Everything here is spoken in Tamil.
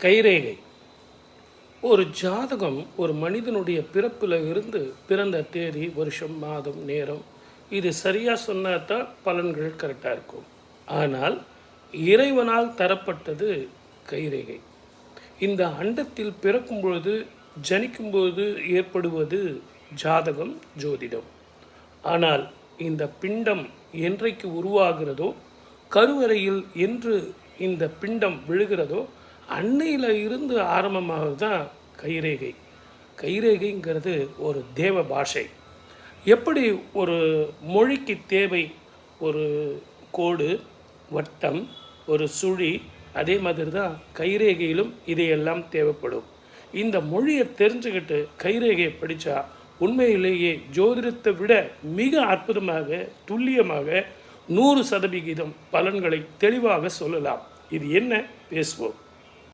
கைரேகை ஒரு ஜாதகம் ஒரு மனிதனுடைய பிறப்பில் இருந்து பிறந்த தேதி, வருஷம், மாதம், நேரம் இது சரியாக சொன்னால் தான் பலன்கள் கரெக்டாக இருக்கும். ஆனால் இறைவனால் தரப்பட்டது கைரேகை. இந்த அண்டத்தில் பிறக்கும் பொழுது, ஜனிக்கும்போது ஏற்படுவது ஜாதகம், ஜோதிடம். ஆனால் இந்த பிண்டம் என்றைக்கு உருவாகிறதோ, கருவறையில் என்று இந்த பிண்டம் விழுகிறதோ அன்னையில் இருந்து ஆரம்பமாக தான் கைரேகை. கைரேகைங்கிறது ஒரு தேவ பாஷை. எப்படி ஒரு மொழிக்கு தேவை ஒரு கோடு, வட்டம், ஒரு சுழி, அதே மாதிரி தான் கைரேகையிலும் இதையெல்லாம் தேவைப்படும். இந்த மொழியை தெரிஞ்சுக்கிட்டு கைரேகையை படித்தா உண்மையிலேயே ஜோதிடத்தை விட மிக அற்புதமாக, துல்லியமாக 100% பலன்களை தெளிவாக சொல்லலாம். இது என்ன பேசுவோம்.